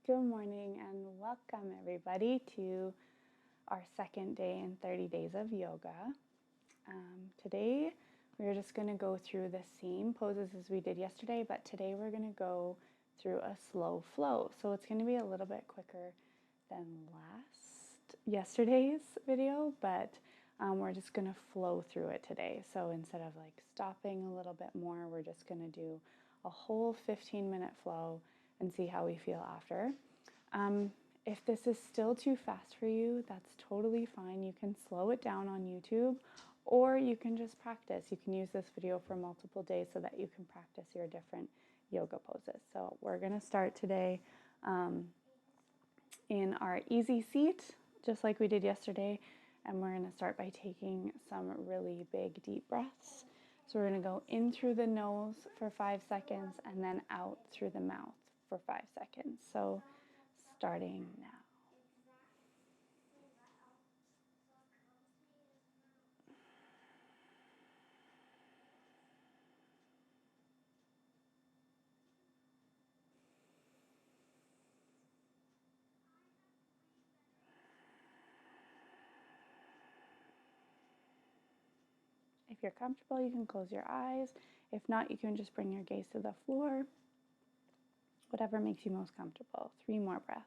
Good morning and welcome everybody to our second day in 30 days of yoga. Today we're just going to go through the same poses as we did yesterday, but today we're going to go through a slow flow. So it's going to be a little bit quicker than yesterday's video, but we're just going to flow through it today. So instead of like stopping a little bit more, we're just going to do a whole 15-minute flow and see how we feel after. If this is still too fast for you, that's totally fine. You can slow it down on YouTube, or you can just practice. You can use this video for multiple days so that you can practice your different yoga poses. So we're going to start today in our easy seat, just like we did yesterday, and we're going to start by taking some really big deep breaths. So we're going to go in through the nose for 5 seconds and then out through the mouth for 5 seconds. So starting now. If you're comfortable, you can close your eyes. If not, you can just bring your gaze to the floor. Whatever makes you most comfortable. 3 more breaths.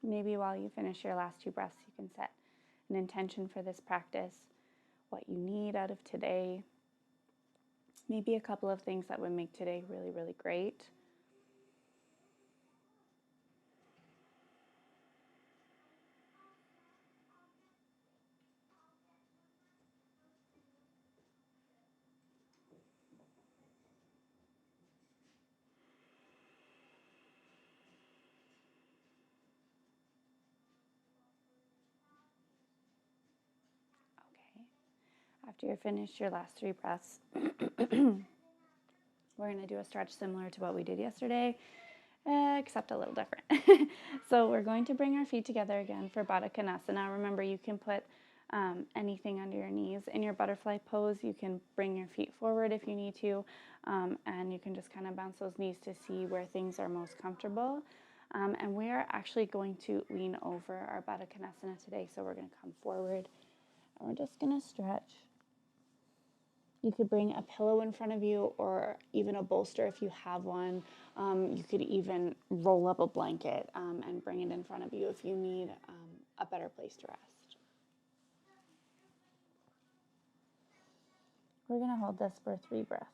Maybe while you finish your last 2 breaths, you can set an intention for this practice, what you need out of today. Maybe a couple of things that would make today really, really great. After you're finished your last 3 breaths, we're going to do a stretch similar to what we did yesterday, except a little different. So we're going to bring our feet together again for Baddha Konasana. Remember, you can put anything under your knees. In your butterfly pose, you can bring your feet forward if you need to, and you can just kind of bounce those knees to see where things are most comfortable. And we are actually going to lean over our Baddha Konasana today, so we're going to come forward, and we're just going to stretch. You could bring a pillow in front of you or even a bolster if you have one. You could even roll up a blanket and bring it in front of you if you need a better place to rest. We're going to hold this for 3 breaths.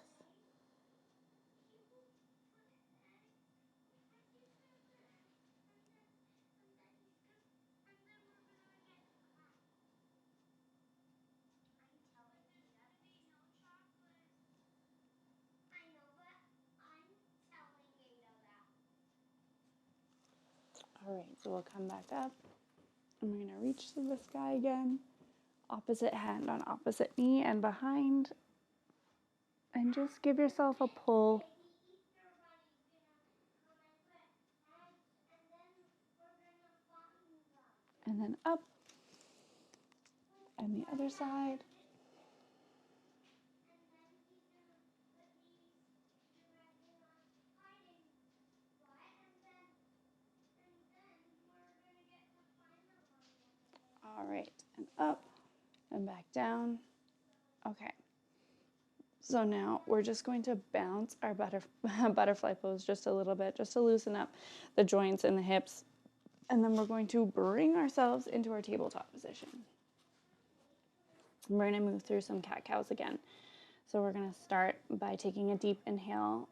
All right, so we'll come back up, and we're going to reach to the sky again. Opposite hand on opposite knee and behind. And just give yourself a pull. And then up. And the other side. All right, and up and back down. Okay. So now we're just going to bounce our butterfly pose just a little bit, just to loosen up the joints and the hips. And then we're going to bring ourselves into our tabletop position. We're going to move through some cat-cows again. So we're going to start by taking a deep inhale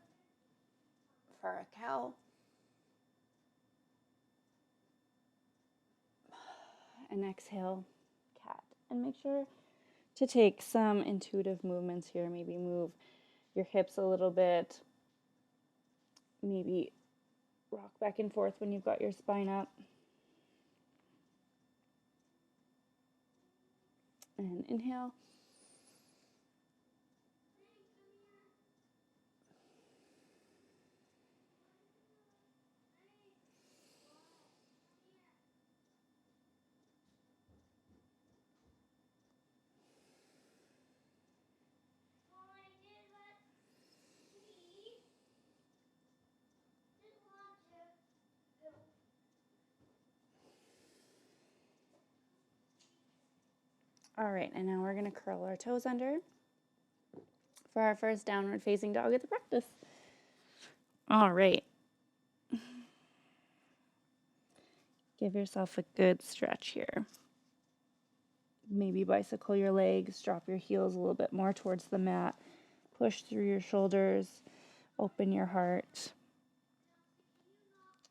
for a cow. And exhale, cat. And make sure to take some intuitive movements here. Maybe move your hips a little bit. Maybe rock back and forth when you've got your spine up. And inhale. All right, and now we're going to curl our toes under for our first downward facing dog at the practice. All right. Give yourself a good stretch here. Maybe bicycle your legs, drop your heels a little bit more towards the mat, push through your shoulders, open your heart.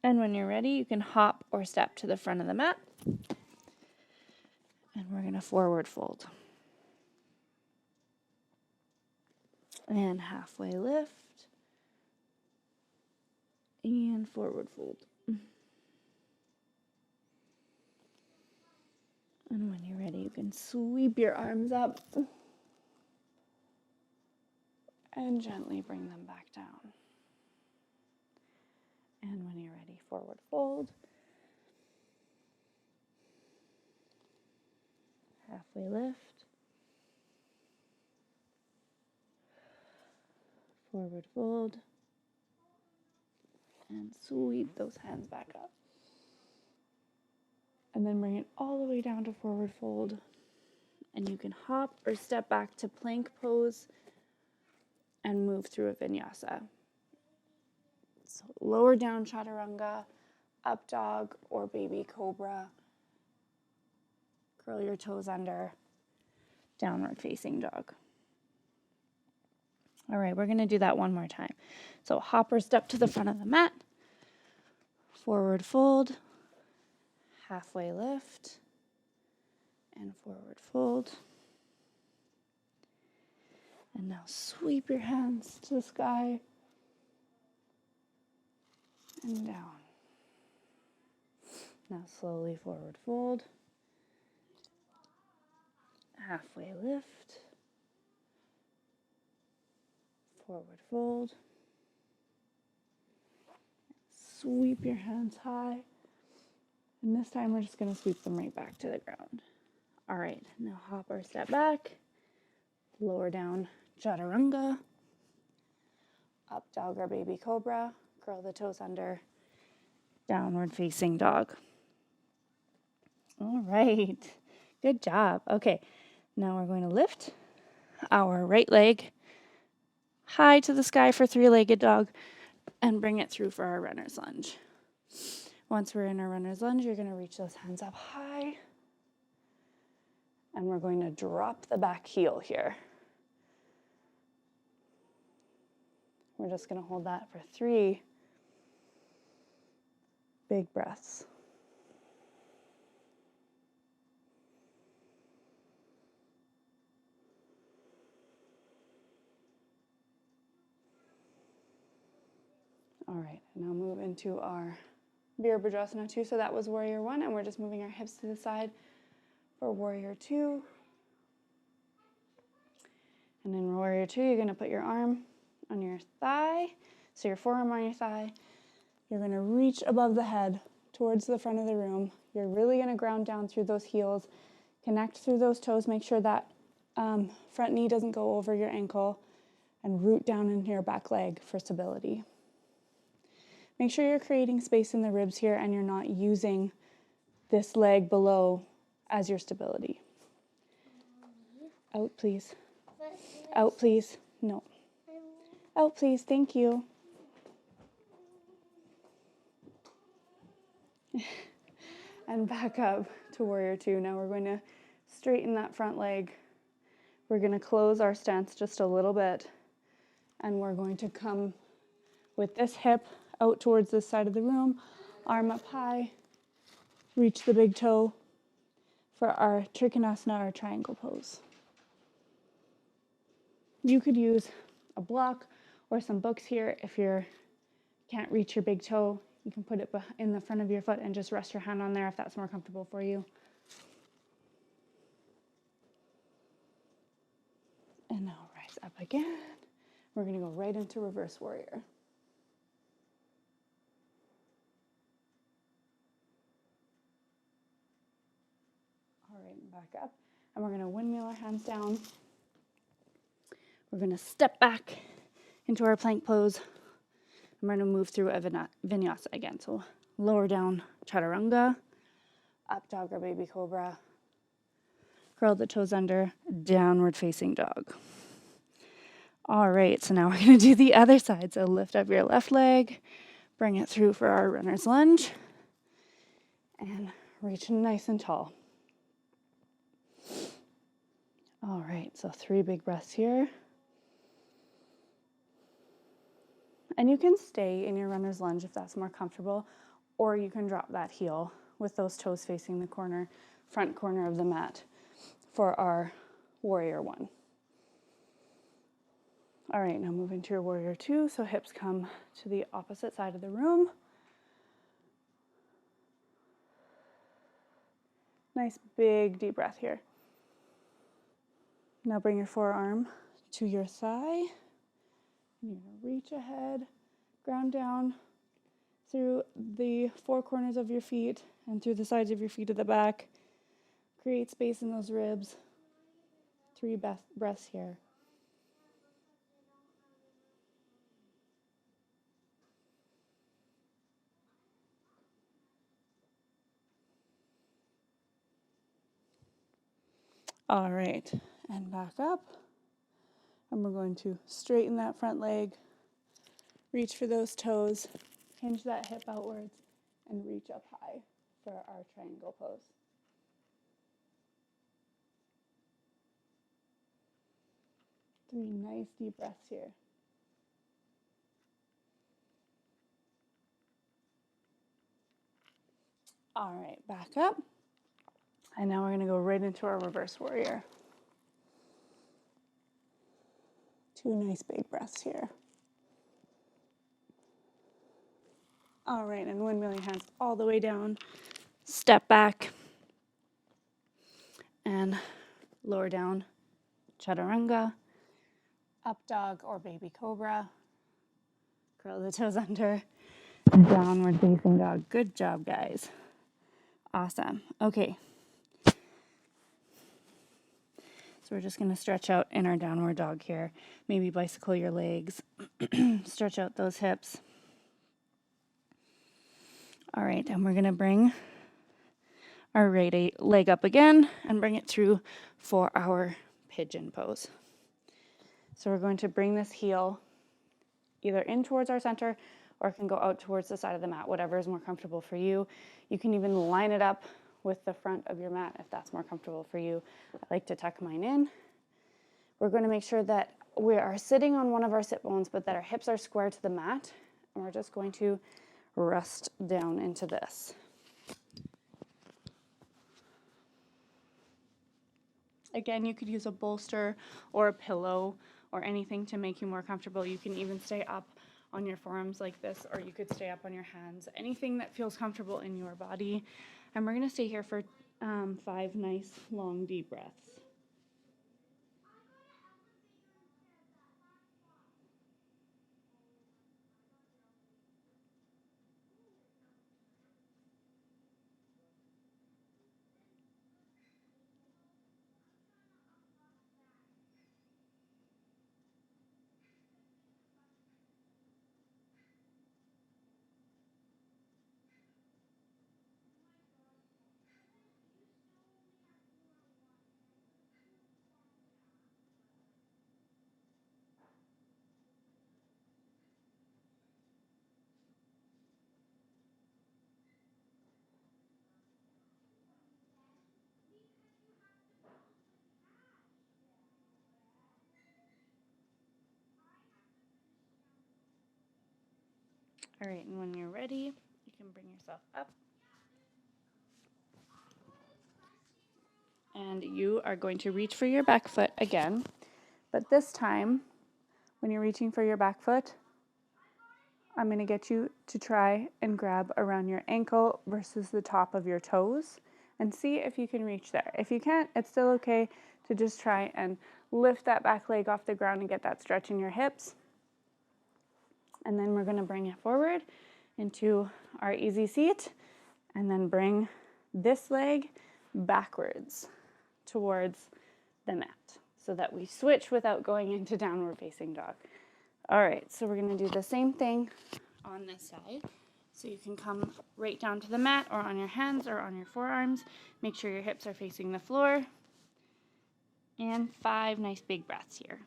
And when you're ready, you can hop or step to the front of the mat. And we're going to forward fold. And halfway lift. And forward fold. And when you're ready, you can sweep your arms up and gently bring them back down. And when you're ready, forward fold. Halfway lift. Forward fold. And sweep those hands back up. And then bring it all the way down to forward fold. And you can hop or step back to plank pose and move through a vinyasa. So lower down chaturanga, up dog, or baby cobra. Curl your toes under, downward facing dog. All right, we're going to do that one more time. So hop or step to the front of the mat, forward fold, halfway lift, and forward fold. And now sweep your hands to the sky and down. Now slowly forward fold, halfway lift, forward fold, sweep your hands high, and this time we're just going to sweep them right back to the ground. All right, now hop or step back, lower down chaturanga, up dog or baby cobra, curl the toes under, downward facing dog. All right, good job. Okay, now we're going to lift our right leg high to the sky for three-legged dog and bring it through for our runner's lunge. Once we're in our runner's lunge, you're going to reach those hands up high, and we're going to drop the back heel here. We're just going to hold that for 3 big breaths. All right, now move into our Virabhadrasana 2. So that was Warrior 1, and we're just moving our hips to the side for Warrior 2. And in Warrior 2, you're going to put your arm on your thigh, so your forearm on your thigh. You're going to reach above the head towards the front of the room. You're really going to ground down through those heels, connect through those toes, make sure that front knee doesn't go over your ankle, and root down into your back leg for stability. Make sure you're creating space in the ribs here and you're not using this leg below as your stability. Out, please. Out, please. No. Out, please. Thank you. And back up to Warrior 2. Now we're going to straighten that front leg. We're going to close our stance just a little bit. And we're going to come with this hip out towards this side of the room, arm up high, reach the big toe for our Trikonasana, or triangle pose. You could use a block or some books here. If you can't reach your big toe, you can put it in the front of your foot and just rest your hand on there if that's more comfortable for you. And now rise up again. We're going to go right into reverse warrior. All right, back up. And we're going to windmill our hands down. We're going to step back into our plank pose. I'm going to move through a vinyasa again. So lower down chaturanga, up dog or baby cobra, curl the toes under, downward facing dog. All right, so now we're going to do the other side. So lift up your left leg, bring it through for our runner's lunge, and reach nice and tall. All right, so 3 big breaths here. And you can stay in your runner's lunge if that's more comfortable, or you can drop that heel with those toes facing the front corner of the mat for our warrior 1. All right, now move into your warrior 2, so hips come to the opposite side of the room. Nice big deep breath here. Now bring your forearm to your thigh. You're going to reach ahead, ground down through the 4 corners of your feet and through the sides of your feet at the back. Create space in those ribs. 3 breaths here. All right, and back up. And we're going to straighten that front leg, reach for those toes, hinge that hip outwards, and reach up high for our triangle pose. Three nice deep breaths here. All right, back up. And now we're going to go right into our reverse warrior. 2 nice big breaths here. All right, and windmill your hands all the way down. Step back. And lower down, chaturanga, up dog or baby cobra. Curl the toes under, downward facing dog. Good job, guys. Awesome. Okay. So we're just going to stretch out in our downward dog here. Maybe bicycle your legs. Stretch out those hips. All right, and we're going to bring our right leg up again and bring it through for our pigeon pose. So we're going to bring this heel either in towards our center or it can go out towards the side of the mat, whatever is more comfortable for you. You can even line it up with the front of your mat if that's more comfortable for you. I like to tuck mine in. We're going to make sure that we are sitting on one of our sit bones, but that our hips are square to the mat. And we're just going to rest down into this. Again, you could use a bolster or a pillow or anything to make you more comfortable. You can even stay up on your forearms like this, or you could stay up on your hands. Anything that feels comfortable in your body. And we're going to stay here for 5 nice, long, deep breaths. All right, and when you're ready, you can bring yourself up. And you are going to reach for your back foot again. But this time, when you're reaching for your back foot, I'm going to get you to try and grab around your ankle versus the top of your toes and see if you can reach there. If you can't, it's still okay to just try and lift that back leg off the ground and get that stretch in your hips. And then we're going to bring it forward into our easy seat and then bring this leg backwards towards the mat so that we switch without going into downward facing dog. All right, so we're going to do the same thing on this side. So you can come right down to the mat or on your hands or on your forearms. Make sure your hips are facing the floor. And 5 nice big breaths here.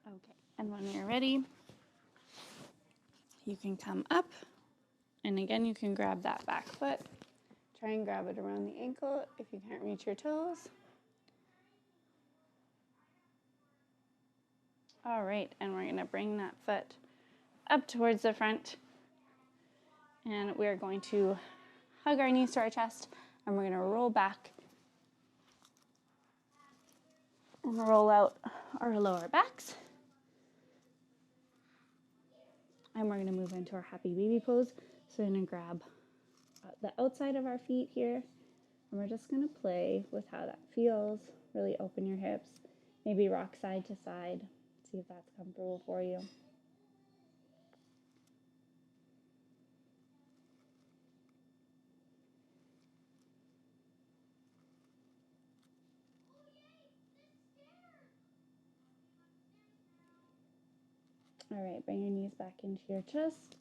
Okay, and when you're ready, you can come up, and again, you can grab that back foot. Try and grab it around the ankle if you can't reach your toes. All right, and we're gonna bring that foot up towards the front, and we're going to hug our knees to our chest, and we're gonna roll back and roll out our lower backs. And we're gonna move into our happy baby pose. So we're gonna grab the outside of our feet here, and we're just gonna play with how that feels. Really open your hips, maybe rock side to side. See if that's comfortable for you. All right, bring your knees back into your chest.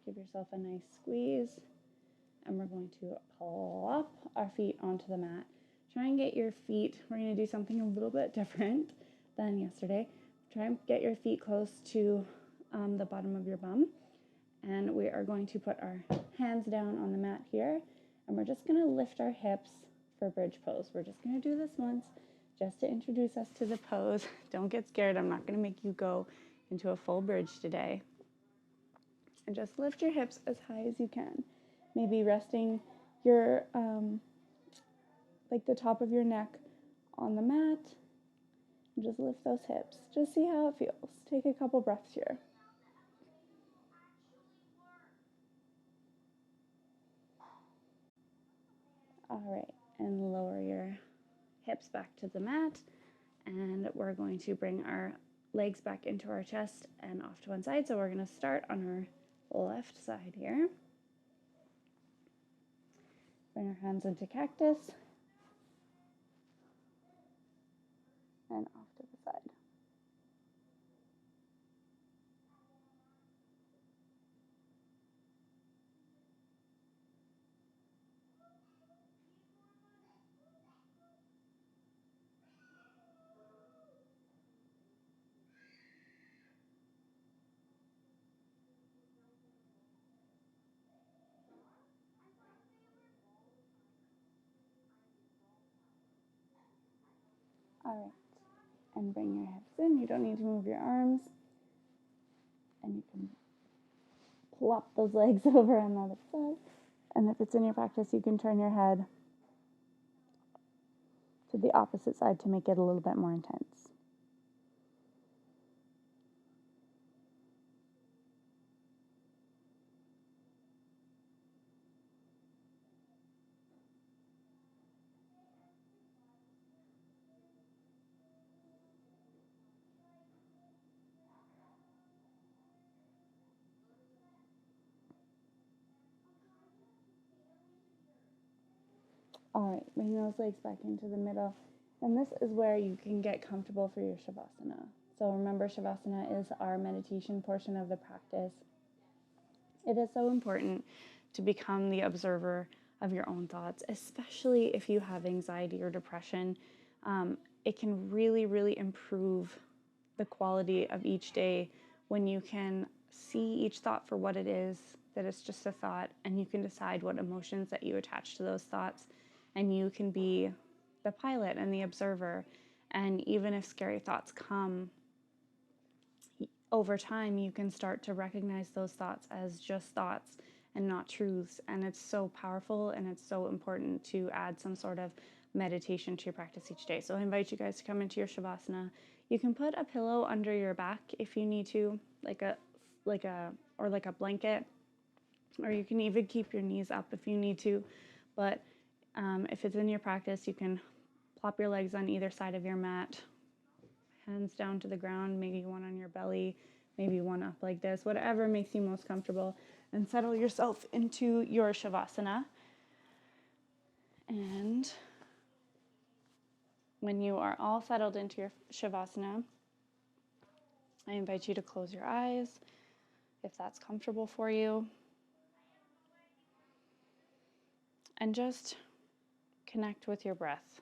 Give yourself a nice squeeze. And we're going to plop our feet onto the mat. Try and get your feet, we're going to do something a little bit different than yesterday. Try and get your feet close to the bottom of your bum. And we are going to put our hands down on the mat here. And we're just going to lift our hips for bridge pose. We're just going to do this once just to introduce us to the pose. Don't get scared. I'm not going to make you go into a full bridge today. And just lift your hips as high as you can. Maybe resting your, like the top of your neck on the mat. And just lift those hips. Just see how it feels. Take a couple breaths here. All right, and lower your hips back to the mat. And we're going to bring our legs back into our chest and off to one side. So we're going to start on our left side here. Bring our hands into cactus and off to the side. All right, and bring your hips in. You don't need to move your arms. And you can plop those legs over on the other side. And if it's in your practice, you can turn your head to the opposite side to make it a little bit more intense. All right, bring those legs back into the middle. And this is where you can get comfortable for your Shavasana. So remember, Shavasana is our meditation portion of the practice. It is so important to become the observer of your own thoughts, especially if you have anxiety or depression. It can really, really improve the quality of each day when you can see each thought for what it is, that it's just a thought, and you can decide what emotions that you attach to those thoughts, and you can be the pilot and the observer. And even if scary thoughts come, over time, you can start to recognize those thoughts as just thoughts and not truths. And it's so powerful, and it's so important to add some sort of meditation to your practice each day. So I invite you guys to come into your Shavasana. You can put a pillow under your back if you need to, like a blanket, or you can even keep your knees up if you need to. But if it's in your practice, you can plop your legs on either side of your mat, hands down to the ground, maybe one on your belly, maybe one up like this, whatever makes you most comfortable, and settle yourself into your Shavasana. And when you are all settled into your Shavasana, I invite you to close your eyes if that's comfortable for you. And just connect with your breath.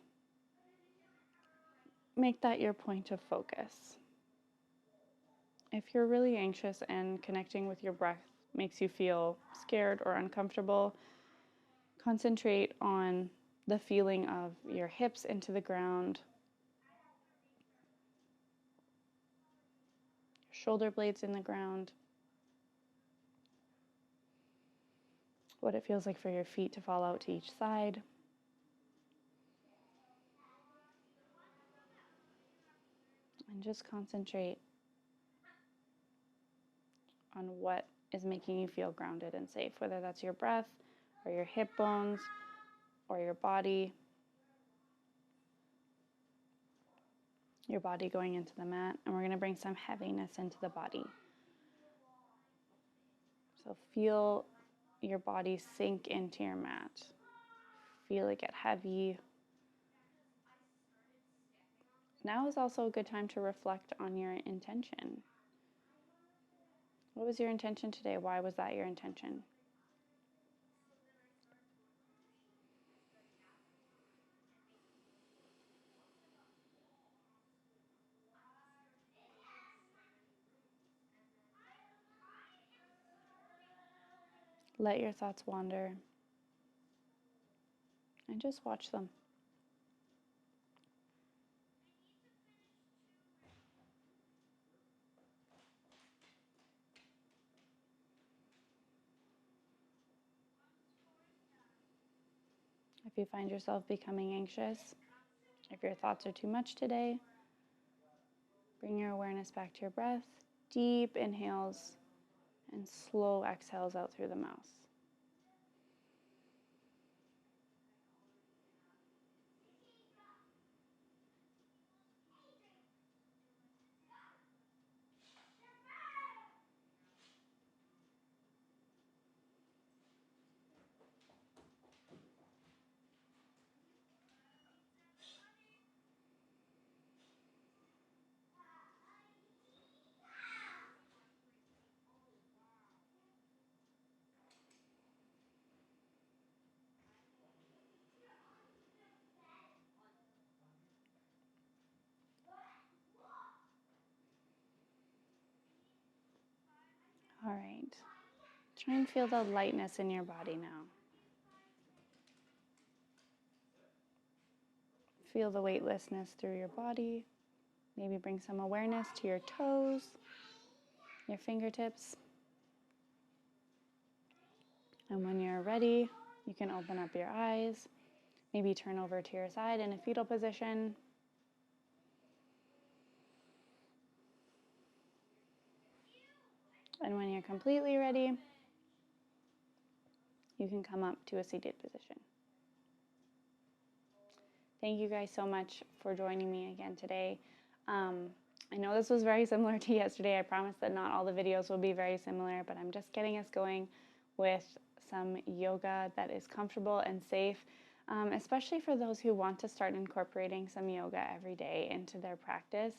Make that your point of focus. If you're really anxious and connecting with your breath makes you feel scared or uncomfortable, concentrate on the feeling of your hips into the ground, your shoulder blades in the ground, what it feels like for your feet to fall out to each side. And just concentrate on what is making you feel grounded and safe, whether that's your breath or your hip bones or your body going into the mat. And we're going to bring some heaviness into the body. So feel your body sink into your mat. Feel it get heavy. Now is also a good time to reflect on your intention. What was your intention today? Why was that your intention? Let your thoughts wander and just watch them. If you find yourself becoming anxious, if your thoughts are too much today, bring your awareness back to your breath. Deep inhales and slow exhales out through the mouth. All right. Try and feel the lightness in your body now. Feel the weightlessness through your body. Maybe bring some awareness to your toes, your fingertips. And when you're ready, you can open up your eyes. Maybe turn over to your side in a fetal position. And when you're completely ready, you can come up to a seated position. Thank you guys so much for joining me again today. I know this was very similar to yesterday. I promise that not all the videos will be very similar, but I'm just getting us going with some yoga that is comfortable and safe, especially for those who want to start incorporating some yoga every day into their practice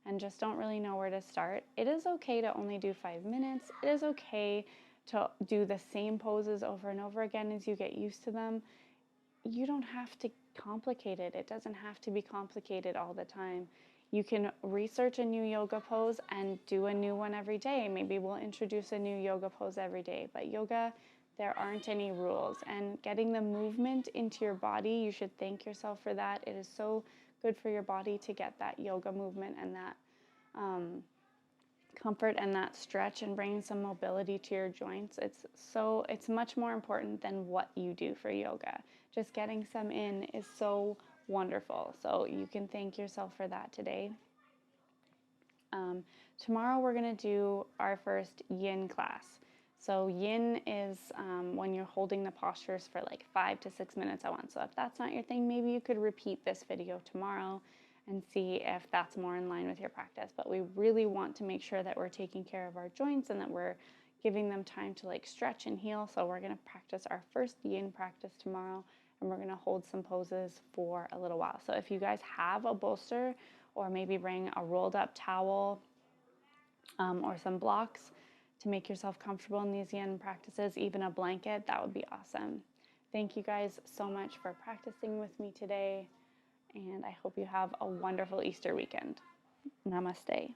and just don't really know where to start. It is okay to only do 5 minutes. It is okay to do the same poses over and over again as you get used to them. You don't have to complicate it. It doesn't have to be complicated all the time. You can research a new yoga pose and do a new one every day. Maybe we'll introduce a new yoga pose every day. But yoga, there aren't any rules. And getting the movement into your body, you should thank yourself for that. It is so good for your body to get that yoga movement and that comfort and that stretch and bringing some mobility to your joints. It's much more important than what you do for yoga. Just getting some in is so wonderful. So you can thank yourself for that today. Tomorrow we're going to do our first yin class. So yin is when you're holding the postures for like 5 to 6 minutes at once. So if that's not your thing, maybe you could repeat this video tomorrow and see if that's more in line with your practice. But we really want to make sure that we're taking care of our joints and that we're giving them time to like stretch and heal. So we're going to practice our first yin practice tomorrow, and we're going to hold some poses for a little while. So if you guys have a bolster, or maybe bring a rolled up towel or some blocks to make yourself comfortable in these yin practices, even a blanket, that would be awesome. Thank you guys so much for practicing with me today, and I hope you have a wonderful Easter weekend. Namaste.